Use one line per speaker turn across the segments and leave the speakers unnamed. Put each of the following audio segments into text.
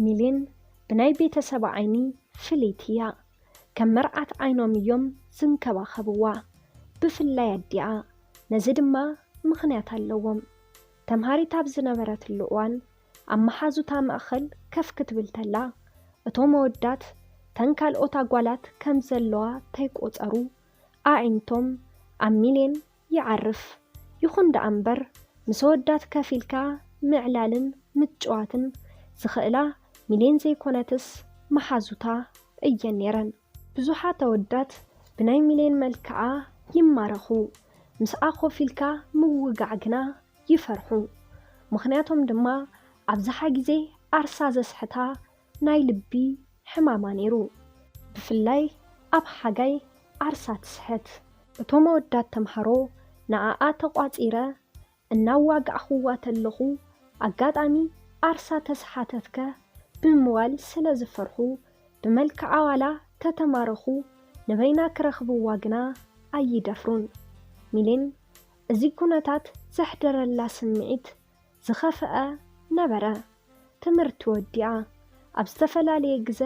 ሚሌን ብናይ ቤተሰብ ዓይኒ ፍልይቲ እያ ከም መርዓት ዓይኖም እዮም ዝንከባኸብዋ ብፍላይ ኣዲኣ ነዚ ድማ ምኽንያት ኣለዎም ተምሃሪት ኣብ ዝነበረትሉ እዋን ኣብ መሓዙታ ማእኸል ከፍ ክትብል ተላ እቶም ኣወዳት ተን ካልኦት ኣጓላት ከም ዘለዋ ተይቆፀሩ ኣዒንቶም ኣብ ሚሌን ይዓርፍ ይኹን ደኣ እምበር ምስ ኣወዳት ከፍ ኢልካ ምዕላልን ምጭዋትን ዝኽእላ ሚሌን ዘይኮነትስ መሓዙታ እየን ነይረን ብዙሓት ኣወዳት ብናይ ሚሌን መልክዓ ይማረኹ ምስኣ ኮፍ ኢልካ ምውጋዕ ግና ይፈርሑ ምኽንያቶም ድማ ኣብዝሓ ግዜ ዓርሳ ዘስሕታ ናይ ልቢ ሕማማ ነይሩ ብፍላይ ኣብ ሓጋይ ዓርሳ ትስሕት እቶም ኣወዳት ተምሃሮ ንኣኣ ተቋፂረ እናዋጋዕኽዋ ተለኹ ኣጋጣሚ ዓርሳ ተስሓተትከ ብምባል ስለ ዝፈርሑ ብመልክዓ ዋላ ተተማረኹ ንበይና ክረኽብዋ ግና ኣይደፍሩን ሚሌን እዚ ኩነታት ዘሕደረላ ስምዒት ዝኸፍአ ነበረ ትምህርቲ ወዲኣ ኣብ ዝተፈላለየ ግዜ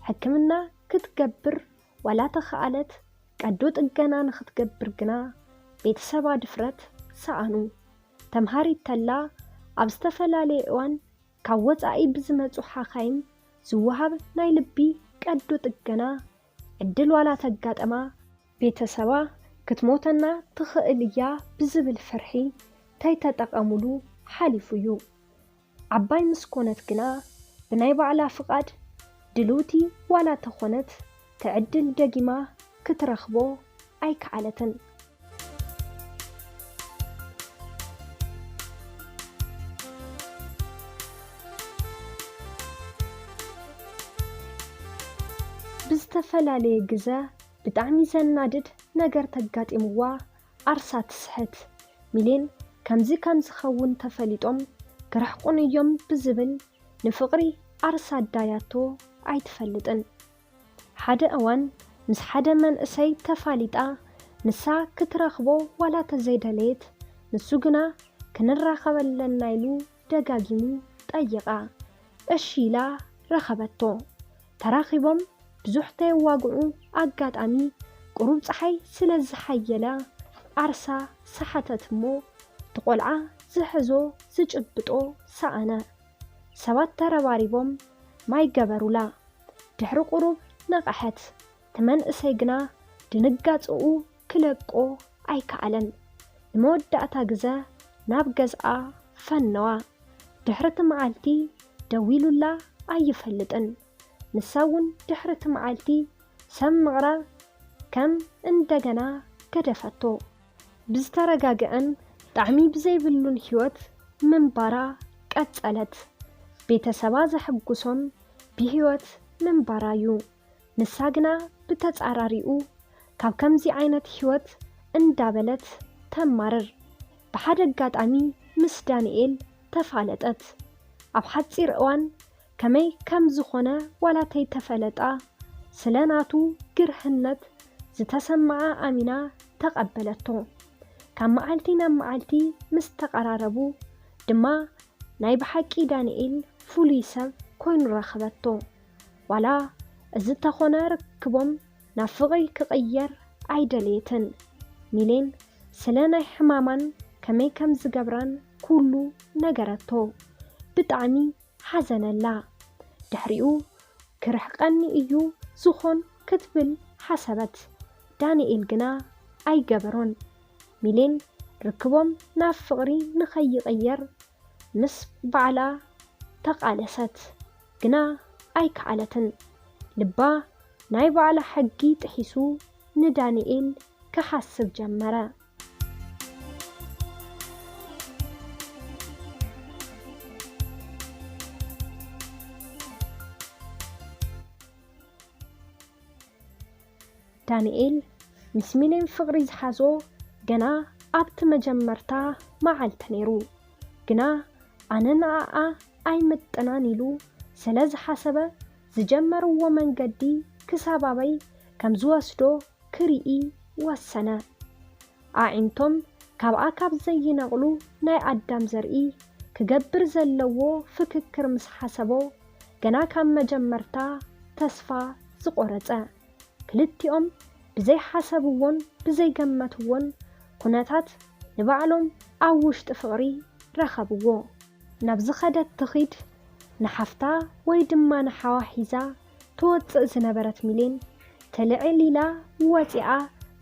ሕክምና ክትገብር ዋላ ተኸኣለት ቀዶ ጥገና ንኽትገብር ግና ቤተሰባ ድፍረት ሰኣኑ ተምሃሪት ተላ ኣብ ዝተፈላለየ እዋን ካብ ወፃኢ ብዝመፁ ሓኻይም ዝወሃብ ናይ ልቢ ቀዶ ጥገና ዕድል ዋላ ተጋጠማ ቤተሰባ ክትሞተና ትኽእል እያ ብዝብል ፍርሒ ተይተጠቐሙሉ ሓሊፉ እዩ ዓባይ ምስኮነት ግና ብናይ ባዕላ ፍቓድ ድልውቲ ዋላ ተኾነት ትዕድል ደጊማ ክትረኽቦ ኣይከዓለትን ብዝተፈላለየ ግዜ ብጣዕሚ ዘናድድ ነገር ተጋጢምዋ ዓርሳ ትስሕት ሚሌን ከምዚ ከም ዝኸውን ተፈሊጦም ክረሕቁን እዮም ብዝብል ንፍቕሪ ዓርሳ ዳያቶ ኣይትፈልጥን ሓደ እዋን ምስ ሓደ መንእሰይ ተፋሊጣ ንሳ ክትረኽቦ ዋላ ተዘይደለየት ንሱ ግና ክንራኸበለና ኢሉ ደጋጊሙ ጠየቓ እሺ ኢላ ረኸበቶ ተራኺቦም ብዙሕ ተየዋግዑ ኣጋጣሚ ቁሩብ ፀሓይ ስለ ዝሓየለ ዓርሳ ሰሓተት እሞ ትቆልዓ ዝሕዞ ዝጭብጦ ሰኣነ ሰባት ተረባሪቦም ማይ ገበሩላ ድሕሪ ቁሩብ ነቐሐት ተመንእሰይ ግና ድንጋፅኡ ክለቆ ኣይከኣለን ንመወዳእታ ግዜ ናብ ገዝኣ ፈነዋ ድሕርቲ መዓልቲ ደዊሉላ ኣይፈልጥን ንሳውን ድሕርቲ መዓልቲ ሰብ ምቕራብ ከም እንደገና ገደፈቶ ብዝተረጋግአን ጣዕሚ ብዘይብሉን ህይወት ምንባራ ቀጸለት ቤተሰባ ዘሕጉሶም ብህይወት ምንባራ እዩ ንሳ ግና ብተጻራሪኡ ካብ ከምዚ ዓይነት ህይወት እንዳበለት ተማርር ብሓደ አጋጣሚ ምስ ዳንኤል ተፋለጠት ኣብ ሓፂር እዋን ከመይ ከም ዝኾነ ዋላተይ ተፈለጣ ስለናቱ ግርህነት ዝተሰማዓ ኣሚና ተቀበለቶ ካብ መዓልቲ ናብ መዓልቲ ምስ ተቀራረቡ ድማ ናይ ብሓቂ ዳንኤል ፍሉይ ሰብ ኮይኑ ረኸበቶ ዋላ እዚ ተኾነ ርክቦም ናብ ፍቕሪ ክቕየር ኣይደልየትን ሚሌን ስለ ናይ ሕማማን ከመይ ከም ዝገብራን ኩሉ ነገረቶ ብጣዕሚ ሓዘነላ ድሕሪኡ ክርሕቀኒ እዩ ዝኾን ክትብል ሓሰበት ዳንኤል ግና ኣይገበሮን ሚሌን ርክቦም ናብ ፍቕሪ ንኸይቕየር ምስ ባዕላ ተቃለሰት ግና ኣይከዓለትን ልባ ናይ ባዕላ ሕጊ ጥሒሱ ንዳንኤል ክሓስብ ጀመረ ዳንኤል ምስ ሚሌን ፍቕሪ ዝሓዞ ገና ኣብቲ መጀመርታ መዓልቲ ነይሩ ግና ኣነ ንኣኣ ኣይምጥናን ኢሉ ስለ ዝሓሰበ ዝጀመርዎ መንገዲ ክሳባበይ ከም ዝወስዶ ክርኢ ወሰነ ኣዒንቶም ካብኣ ካብ ዘይነቕሉ ናይ ኣዳም ዘርኢ ክገብር ዘለዎ ፍክክር ምስ ሓሰቦ ገና ካብ መጀመርታ ተስፋ ዝቆረጸ ክልቲኦም ብዘይ ሓሰብዎን ብዘይ ገመትዎን ኩነታት ንባዕሎም ኣብ ውሽጢ ፍቕሪ ረኸብዎ። ናብ ዝኸደት ትኺድ ንሓፍታ ወይ ድማ ንሓዋ ሒዛ ትወፅእ ዝነበረት ሚሌን ተልዕሊላ ወፂኣ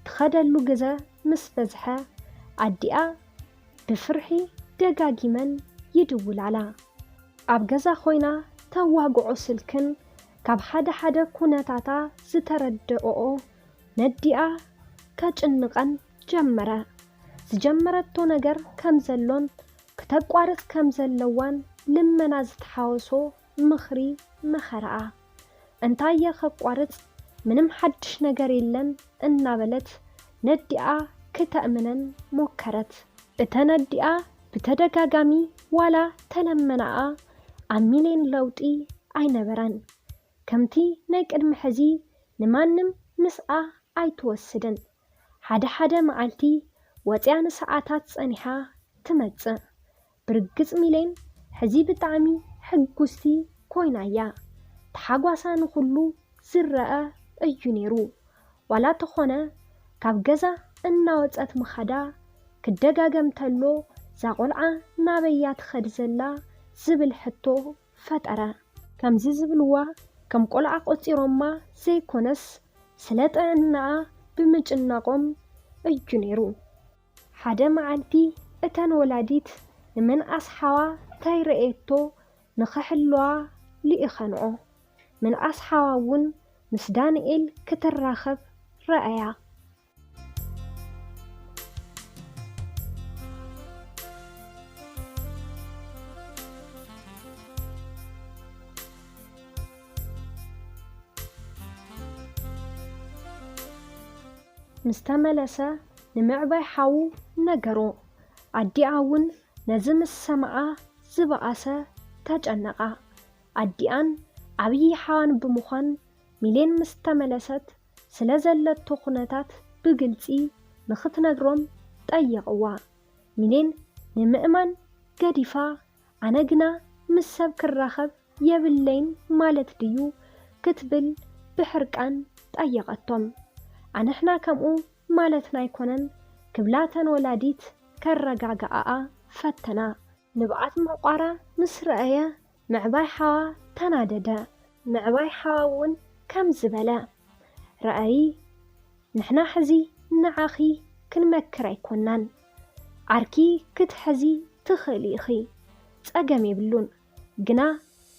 ትኸደሉ ግዜ ምስ በዝሐ ኣዲኣ ብፍርሒ ደጋጊመን ይድውላላ። ኣብ ገዛ ኮይና ተዋግዖ ስልክን ካብ ሓደ ኩነታታ ዝተረድኦ ነዲኣ ከጭንቀን ጀመረ። ዝጀመረቶ ነገር ከም ዘሎን ክተቋርጽ ከም ዘለዋን ልመና ዝተሓወሶ ምኽሪ መኸረኣ። እንታየ ከቋርጽ ምንም ሓድሽ ነገር የለን እናበለት ነዲኣ ክተእምነን ሞከረት። እተን ነዲኣ ብተደጋጋሚ ዋላ ተለመናኣ ኣብ ሚሌን ለውጢ ኣይነበረን። ከምቲ ናይ ቅድሚ ሕዚ ንማንም ምስኣ ኣይትወስድን። ሓደ መዓልቲ ወፅያ ንሰዓታት ፀኒሓ ትመጽእ። ብርግጽ ሚሌን ሕዚ ብጣዕሚ ሕጉስቲ ኮይናያ። ተሓጓሳ ንኹሉ ዝረአ እዩ ነይሩ። ዋላ ተኾነ ካብ ገዛ እናወፀት ምኸዳ ክደጋገምተሎ ዛቆልዓ ናበያ ትኸድ ዘላ ዝብል ሕቶ ፈጠረ። ከምዚ ዝብልዋ ከም ቆልዓ ቆፂሮማ ዘይኮነስ ስለ ጥዕናኣ ብምጭናቆም እዩ ነይሩ። ሓደ መዓልቲ እተን ወላዲት ንምንኣስ ሓዋ ተይረኤቶ ንኽሕልዋ ሊኢኸንዖ። ምንኣስ ሓዋ እውን ምስ ዳንኤል ክትራኸብ ረአያ። ምስተመለሰ ንምዕባይ ሓው ነገሮ። ኣዲኣ እውን ነዚ ምስ ሰምዓ ዝበኣሰ ተጨነቓ። ኣዲኣን ዓብዪ ሓዋን ብምዃን ሚሌን ምስተመለሰት ስለ ዘለቶ ኩነታት ብግልፂ ንኽትነግሮም ጠየቕዋ። ሚሌን ንምእማን ገዲፋ ኣነ ግና ምስ ሰብ ክራኸብ የብለይን ማለት ድዩ ክትብል ብሕርቃን ጠየቐቶም። ኣነሕና ከምኡ ማለትና ኣይኮነን ክብላተን ወላዲት ከረጋግኣኣ ፈተና። ንብዓት ምዕቋራ ምስ ረአየ ምዕባይ ሓዋ ተናደደ። ምዕባይ ሓዋ እውን ከም ዝበለ ረአይ ንሕና ሕዚ ንዓኺ ክንመክር ኣይኮናን። ዓርኪ ክትሕዚ ትኽእሊ ኢኺ ፀገም የብሉን። ግና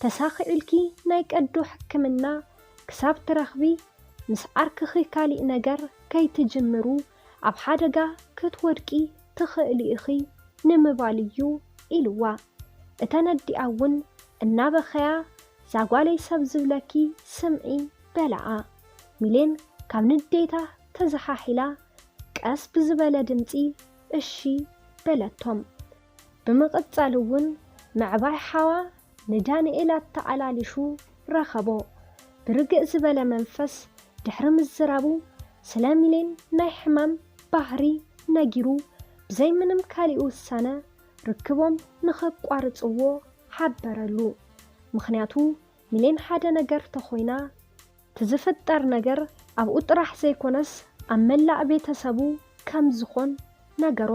ተሳኺዒልኪ ናይ ቀዶ ሕክምና ክሳብ ትረኽቢ ምስ ዓርክኺ ካሊእ ነገር ከይትጅምሩ ኣብ ሓደጋ ክትወድቂ ትኽእሊ ኢኺ ንምባል እዩ ኢልዋ። እተን ኣዲኣ እውን እናበኸያ ዛጓለይ ሰብ ዝብለኪ ስምዒ በልዓ። ሚሌን ካብ ንዴታ ተዘሓሒላ ቀስ ብዝበለ ድምፂ እሺ በለቶም። ብምቕጻል እውን ምዕባይ ሓዋ ንዳንኤል ኣተዓላሊሹ ረኸቦ። ብርግእ ዝበለ መንፈስ ድሕሪ ምዝራቡ ስለ ሚሌን ናይ ሕማም ባህሪ ነጊሩ ብዘይ ምንም ካሊእ ውሳነ ርክቦም ንኽቋርጽዎ ሓበረሉ። ምኽንያቱ ሚሌን ሓደ ነገር ተኾይና ትዝፍጠር ነገር ኣብኡ ጥራሕ ዘይኮነስ ኣብ መላእ ቤተሰቡ ከም ዝኾን ነገሮ።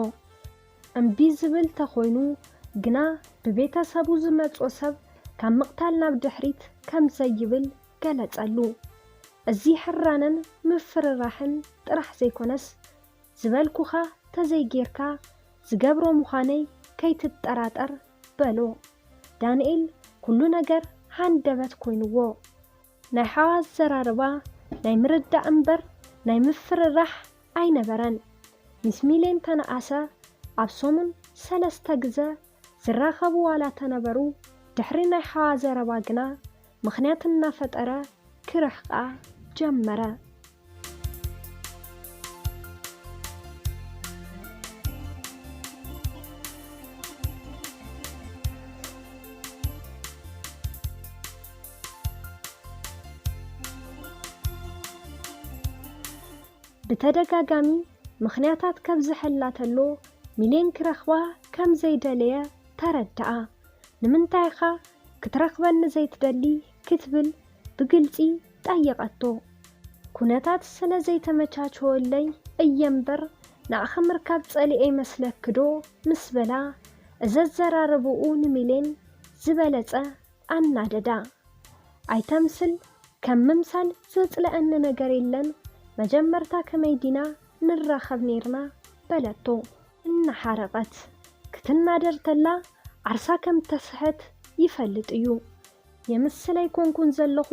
እምቢ ዝብል ተኾይኑ ግና ብቤተሰቡ ዝመጾ ሰብ ካብ ምቕታል ናብ ድሕሪት ከም ዘይብል ገለጸሉ። እዚ ሕራንን ምፍርራሕን ጥራሕ ዘይኮነስ ዝበልኩኻ ተዘይጌርካ ዝገብሮ ምዃነይ ከይትጠራጠር በሎ። ዳንኤል ኩሉ ነገር ሃንደበት ኮይንዎ። ናይ ሓዋ ዘራርባ ናይ ምርዳእ እምበር ናይ ምፍርራሕ ኣይነበረን። ምስ ሚሌን ተነኣሰ ኣብ ሰሙን 3 ግዜ ዝራኸቡ ዋላ ተነበሩ። ድሕሪ ናይ ሓዋ ዘረባ ግና ምኽንያት እናፈጠረ ክርሕቃ ጀመረ። ብተደጋጋሚ ምኽንያታት ካብ ዝሕላተሎ ሚሌን ክረኽባ ከም ዘይደለየ ተረድኣ። ንምንታይኻ ክትረኽበኒ ዘይትደሊ ክትብል بقلتي طيقتو كونتات سلا زي تمچاچولي ايمبر نعخ مركب صليئي مسلكدو مسبلا اززراربو نميلين زبلصه اناددا ايتمسل كم ممسل زصلأن ነገር የለን መጀመርታ ከመይዲና ንራኸብ ነርና በለቶ እንሐረቀት ክትናደርተላ ዓርሳ ከም ተስሕት ይፈልጥ እዩ የምስለይ ኮንኩን ዘለኹ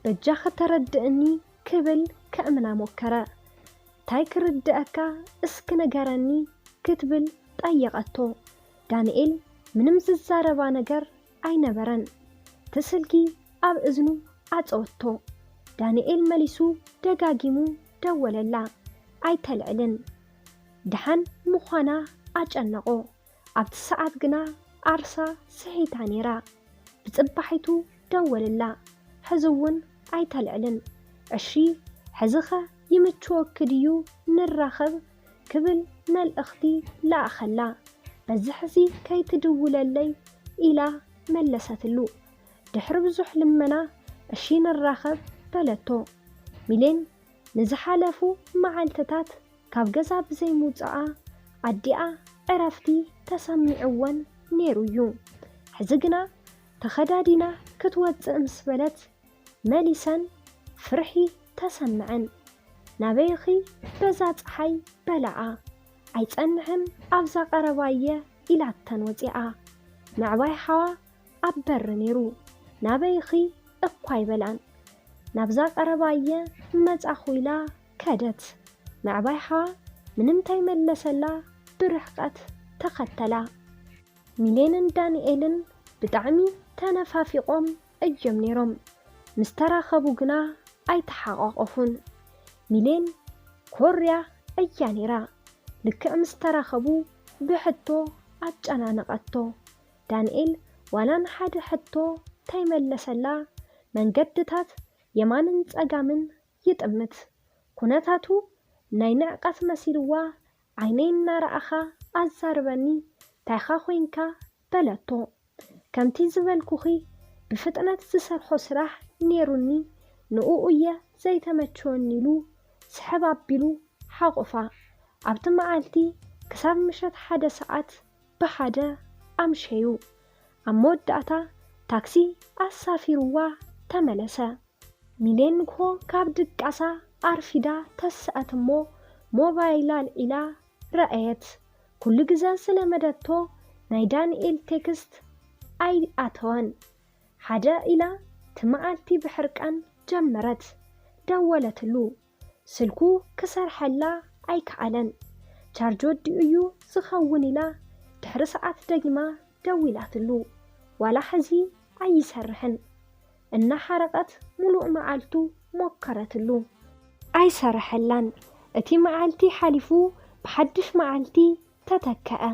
በጃኸ ተረድእኒ ክብል ከእምና ሞከረ ታይ ክርድአካ እስክ ነገረኒ ክትብል ጠየቀቶ ዳንኤል ምንም ዝዛረባ ነገር አይነበረን ተስልኪ ኣብ እዝኑ አጽወቶ ዳንኤል መሊሱ ደጋጊሙ ደወለላ አይተልዕልን ደሃን ሙኻና አጨነቆ ኣብቲ ሰዓት ግና ዓርሳ ስሒታ ነራ ብጽባሒቱ ደወለላ ሕዝውን አይተልዕልን እሺ ሕዝኸ ይምችወክድዩ ንራኸብ ክብል መልእኽቲ ላኣኸላ በዝሕዚ ከይትድውለለይ ኢላ መለሰትሉ ድሕሪ ብዙሕ ልመና እሺ ንራኸብ በለቶ ሚሌን ንዝሓለፉ መዓልትታት ካብ ገዛ ብዘይሙፅኣ ኣዲኣ ዕረፍቲ ተሰሚዕወን ነይሩ እዩ ሕዚ ግና ተኸዳዲና ክትወፅእ ምስ በለት መሊሰን ፍርሒ ተሰምዐን ናበይኺ በዛ ፀሓይ በላዓ ኣይጸንሕን ኣብዛ ቀረባየ ኢላተን ወፂኣ ምዕባይ ሓዋ ኣብ በሪ ነይሩ ናበይኺ እኳ ይበላን ናብዛ ቀረባየ መጻኹ ኢላ ከደት ምዕባይ ሓዋ ምንም ታይመለሰላ ብርሕቀት ተኸተላ ሚሌንን ዳንኤልን ብጣዕሚ ተነፋፊቆም እዮም ነይሮም ምስተራኸቡ ግና ኣይተሓቋቆፉን ሚሌን ኮርያ እያ ነይራ ልክዕ ምስተራኸቡ ብሕቶ ኣጨናነቐቶ ዳንኤል ዋላን ሓደ ሕቶ ታይመለሰላ መንገድታት የማንን ጸጋምን ይጥምት ኩነታቱ ናይ ንዕቀት መሲልዋ ዓይነይ እናረኣኻ ኣዛርበኒ ታይኻ ኮይንካ በለቶ ከምቲ ዝበልኩኺ ብፍጥነት ዝሰርሖ ስራሕ ነይሩኒ ንኡየ ዘይተመቸወኒሉ ስሕብ ኣቢሉ ሓቑፋ ኣብቲ መዓልቲ ክሳብ ምሸት 1 ሰዓት ብሓደ ኣምሸዩ ኣብ መወዳእታ ታክሲ ኣሳፊርዋ ተመለሰ ሚሌን ኮ ካብ ድቃሳ ኣርፊዳ ተስአት እሞ ሞባይላ ልዒላ ረአየት ኩሉ ግዜ ስለመደቶ ናይ ዳንኤል ቴክስት ኣይ ኣተወን ሓደ ኢላ ትመዓልቲ ብሕርቃን ጀመረት ደወለትሉ ስልኩ ክሰርሐላ ኣይከዓለን ቻርጅ ወዲኡ እዩ ዝኸውን ኢላ ድሕሪ ሰዓት ደጊማ ደዊላትሉ ዋላ ሕዚ ኣይሰርሕን እናሐረቀት ሙሉእ መዓልቱ ሞከረትሉ ኣይሰርሐላን እቲ መዓልቲ ሓሊፉ ብሓድሽ መዓልቲ ተተከአ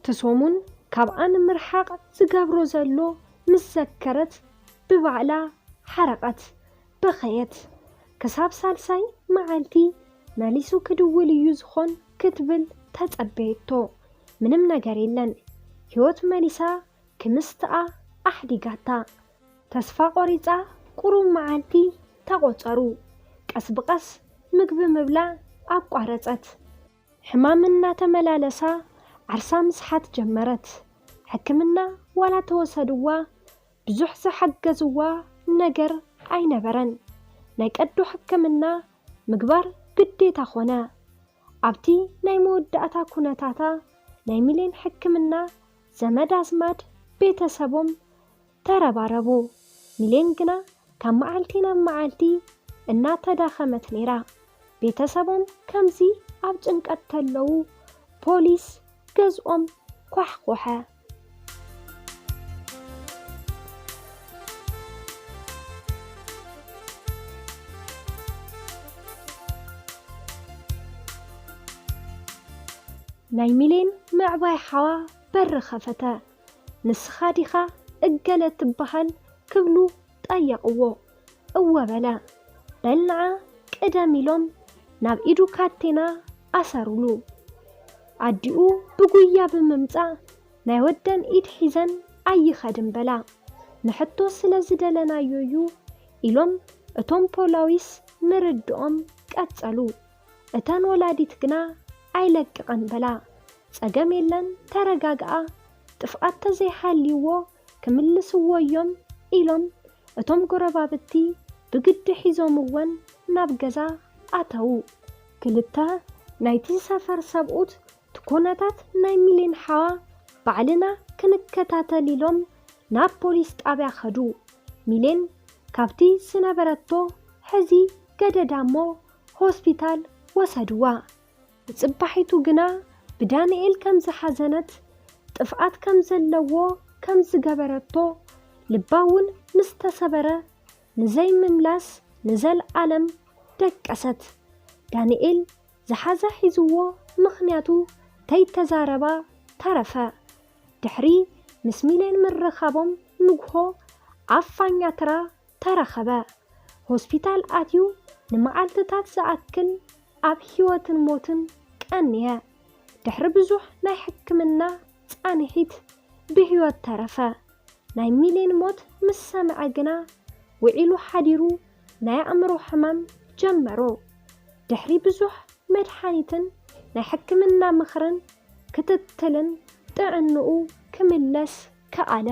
ተሶሙን ካብኣን ምርሓቅ ዝገብሮ ዘሎ ምስ ዘከረት ብባዕላ ሓረቀት በኸየት ክሳብ ሳልሳይ መዓልቲ መሊሱ ክድውል እዩ ዝኾን ክትብል ተጸበየቶ ምንም ነገር የለን ህይወት መሊሳ ክምስትኣ ኣሕዲጋታ ተስፋ ቆሪፃ ቁሩብ መዓልቲ ተቆፀሩ ቀስ ብቀስ ምግቢ ምብላዕ ኣቋረፀት ሕማምና ተመላለሳ ዓርሳ ምስሓት ጀመረት ሕክምና ዋላ ተወሰድዋ ብዙሕ ዝሓገዝዋ ነገር ኣይነበረን ናይ ቀዶ ሕክምና ምግባር ግዴታ ኾነ ኣብቲ ናይ መወዳእታ ኩነታታ ናይ ሚሌን ሕክምና ዘመድ ኣዝማድ ቤተሰቦም ተረባረቡ ሚሌን ግና ካብ መዓልቲ ናብ መዓልቲ እናተዳኸመት ነይራ ቤተሰቦም ከምዚ ኣብ ጭንቀት ተለው ፖሊስ ገዝኦም ኳሕኮሐ ናይ ሚሌን ምዕባይ ሓዋ በር ኸፈተ ንስኻ ዲኻ እገለ ትበሃል ክብሉ ጠየቕዎ እወበለ በልንዓ ቅደም ኢሎም ናብ ኢዱ ካቴና ኣሰሩሉ ኣዲኡ ብጉያ ብምምጻእ ናይ ወደን ኢድ ሒዘን ኣይኸድን በላ نحطو سلازدلنا يويو إلوم اتوم بولاويس مردقوم قتلو اتان ولاديت قنا أيلققن بلا صقم يلن ترقاقا ጥፍኣት ተዘይሓልይዎ ክምልስዎ እዮም ኢሎም እቶም ጎረባብቲ ብግዲ ሒዞምዎን ናብ ገዛ ኣተዉ። ክልተ ናይቲ ሰፈር ሰብኡት ትኩነታት ናይ ሚሊን ሓዋ ባዕልና ክንከታተል ኢሎም ናብ ፖሊስ ጣብያ ኸዱ። ሚሊን ካብቲ ዝነበረቶ ሕዚ ገደዳሞ ሆስፒታል ወሰድዋ። ብፅባሒቱ ግና ብዳንኤል ከም ዝሓዘነት ጥፍኣት ከም ዘለዎ ከም ዝገበረቶ ልባውን ምስተሰበረ ንዘይ ምምላስ ንዘለዓለም ደቀሰት። ዳንኤል ዝሓዘ ሒዝዎ ምኽንያቱ ተይተዛረባ ተረፈ። ድሕሪ ምስ ሚሊን ምርኻቦም ንግሆ ዓፋኛ ትራ ተረኸበ። ሆስፒታል ኣትዩ ንመዓልትታት ዝኣክል ኣብ ሕይወትን ሞትን ቀንየ። ድሕሪ ብዙሕ ናይ ሕክምና ጻንሒት ብሕይወት ተረፈ። ናይ ሚሊን ሞት ምስ ሰምዐ ግና ውዒሉ ሓዲሩ ናይ ኣእምሮ ሕማም ጀመሮ። ድሕሪ ብዙሕ መድሓኒትን ናይ ሕክምና ምኽርን ክትትልን ጥዕንኡ ክምለስ ከኣለ።